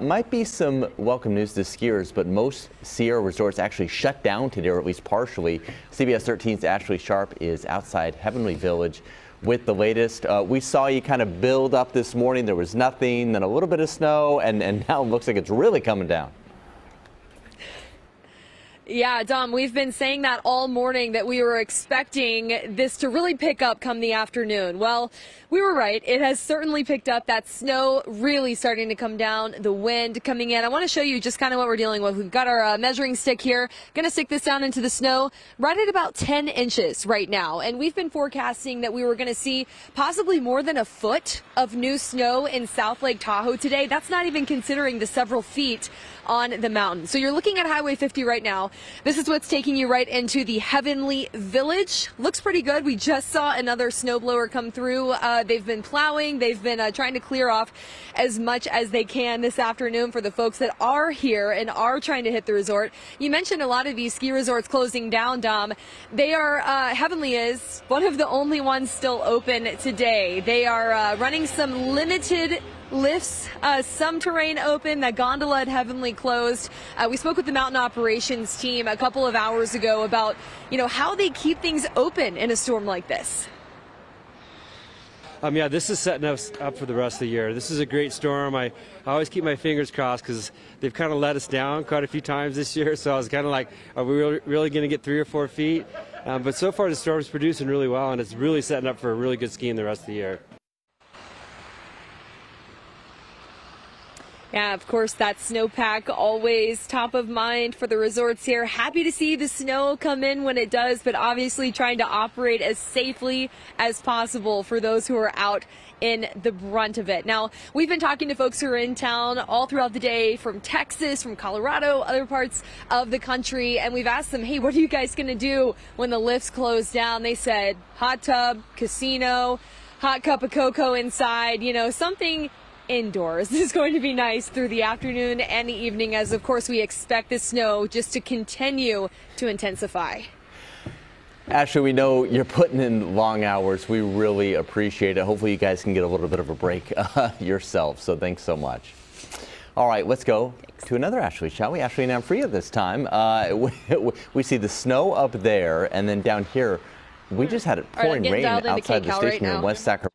Might be some welcome news to skiers, but most Sierra resorts actually shut down today, or at least partially. CBS 13's Ashley Sharp is outside Heavenly Village with the latest. We saw you kind of build up this morning. There was nothing, then a little bit of snow, and now it looks like it's really coming down. Yeah, Dom, we've been saying that all morning, that we were expecting this to really pick up come the afternoon. Well, we were right. It has certainly picked up. That snow really starting to come down, the wind coming in. I want to show you just kind of what we're dealing with. We've got our measuring stick here. Going to stick this down into the snow right at about 10 inches right now. And we've been forecasting that we were going to see possibly more than a foot of new snow in South Lake Tahoe today. That's not even considering the several feet on the mountain. So you're looking at Highway 50 right now. This is what's taking you right into the Heavenly Village. Looks pretty good. We just saw another snowblower come through. They've been plowing. They've been trying to clear off as much as they can this afternoon for the folks that are here and are trying to hit the resort. You mentioned a lot of these ski resorts closing down, Dom. They are, Heavenly is one of the only ones still open today. They are running some limited lifts, some terrain open. That gondola at Heavenly closed. We spoke with the mountain operations team a couple of hours ago about, how they keep things open in a storm like this. Yeah, this is setting us up for the rest of the year. This is a great storm. I always keep my fingers crossed because they've kind of let us down quite a few times this year. So I was kind of like, are we really going to get 3 or 4 feet? But so far the storm's producing really well, and it's really setting up for a really good skiing the rest of the year. Yeah, of course, that snowpack always top of mind for the resorts here. Happy to see the snow come in when it does, but obviously trying to operate as safely as possible for those who are out in the brunt of it. Now, we've been talking to folks who are in town all throughout the day from Texas, from Colorado, other parts of the country, and we've asked them, hey, what are you guys going to do when the lifts close down? They said hot tub, casino, hot cup of cocoa inside, something indoors. This is going to be nice through the afternoon and the evening, as of course we expect the snow just to continue to intensify. Ashley, we know you're putting in long hours. We really appreciate it. Hopefully you guys can get a little bit of a break yourself. So thanks so much. All right, let's go to another Ashley, shall we? Ashley and Amfria this time. We see the snow up there, and then down here, we just had it pouring rain outside the station in West Sacramento.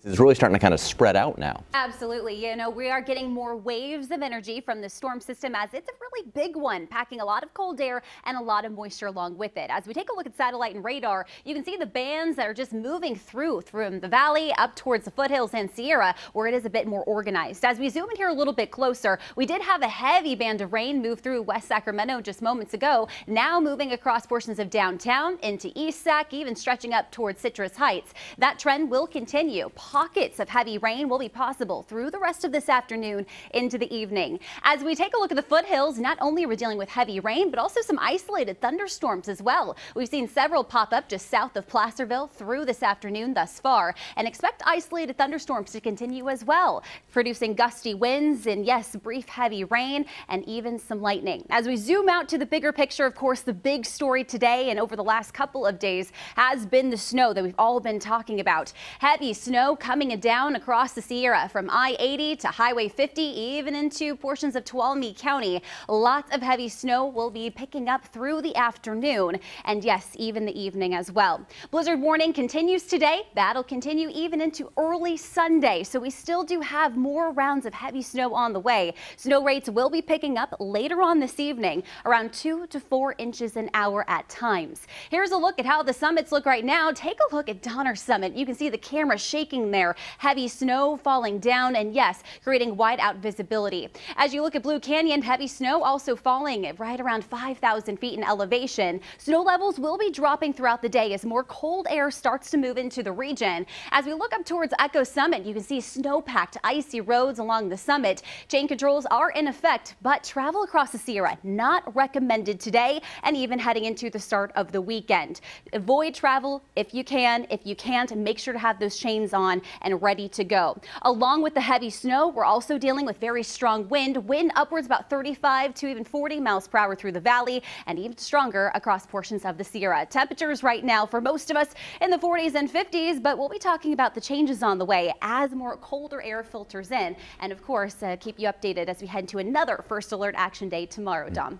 It's really starting to kind of spread out now. Absolutely. We are getting more waves of energy from the storm system, as it's a really big one, packing a lot of cold air and a lot of moisture along with it. As we take a look at satellite and radar, you can see the bands that are just moving through from the valley up towards the foothills and Sierra, where it is a bit more organized. As we zoom in here a little bit closer, we did have a heavy band of rain move through West Sacramento just moments ago, now moving across portions of downtown into East Sac, even stretching up towards Citrus Heights. That trend will continue. Pockets of heavy rain will be possible through the rest of this afternoon into the evening. As we take a look at the foothills, not only are we dealing with heavy rain, but also some isolated thunderstorms as well. We've seen several pop up just south of Placerville through this afternoon thus far, and expect isolated thunderstorms to continue as well, producing gusty winds and, yes, brief heavy rain and even some lightning. As we zoom out to the bigger picture, of course, the big story today and over the last couple of days has been the snow that we've all been talking about. Heavy snow coming in down across the Sierra from I-80 to Highway 50, even into portions of Tuolumne County. Lots of heavy snow will be picking up through the afternoon, and yes, even the evening as well. Blizzard warning continues today. That'll continue even into early Sunday, so we still do have more rounds of heavy snow on the way. Snow rates will be picking up later on this evening, around 2 to 4 inches an hour at times. Here's a look at how the summits look right now. Take a look at Donner Summit. You can see the camera shaking there. Heavy snow falling down, and yes, creating whiteout visibility. As you look at Blue Canyon, heavy snow also falling at right around 5,000 feet in elevation. Snow levels will be dropping throughout the day as more cold air starts to move into the region. As we look up towards Echo Summit, you can see snow-packed icy roads along the summit. Chain controls are in effect, but travel across the Sierra not recommended today and even heading into the start of the weekend. Avoid travel if you can. If you can't, make sure to have those chains on and ready to go. Along with the heavy snow, we're also dealing with very strong wind upwards about 35 to even 40 miles per hour through the valley, and even stronger across portions of the Sierra. Temperatures right now for most of us in the 40s and 50s, but we'll be talking about the changes on the way as more colder air filters in. And of course, keep you updated as we head to another First Alert Action Day tomorrow, Dom.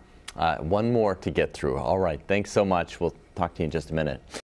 One more to get through. All right. Thanks so much. We'll talk to you in just a minute.